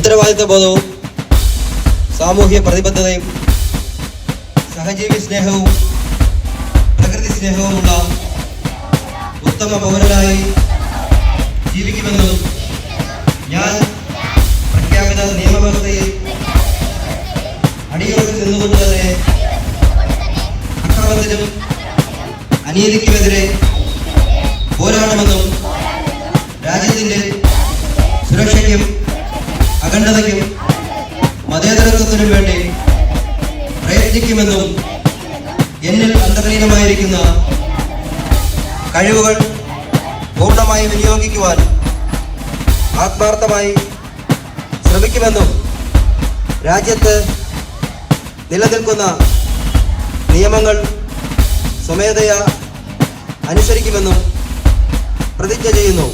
ഉത്തരവാദിത്ത ബോധവും സാമൂഹ്യ പ്രതിബദ്ധതയും സഹജീവി സ്നേഹവും പ്രകൃതി സ്നേഹവുമുള്ള ഉത്തമ പൗരനായി ജീവിക്കുമെന്നും ഞാൻ പ്രഖ്യാപിത നിയമവ്യവസ്ഥയിൽ അടിയുറച്ച് നിന്നുകൊണ്ട് തന്നെ അക്രമത്തിനും അനീതിക്കുമെതിരെ പോരാടുമെന്നും രാജ്യത്തിന്റെ സുരക്ഷയ്ക്കും അഖണ്ഡതയ്ക്കും മതേതരത്വത്തിനും വേണ്ടി പ്രയത്നിക്കുമെന്നും എന്നിൽ അന്തർലീനമായിരിക്കുന്ന കഴിവുകൾ പൂർണ്ണമായി വിനിയോഗിക്കുവാൻ ആത്മാർത്ഥമായി ശ്രമിക്കുമെന്നും രാജ്യത്ത് നിലനിൽക്കുന്ന നിയമങ്ങൾ സ്വമേധയാ അനുസരിക്കുമെന്നും പ്രതിജ്ഞ ചെയ്യുന്നു.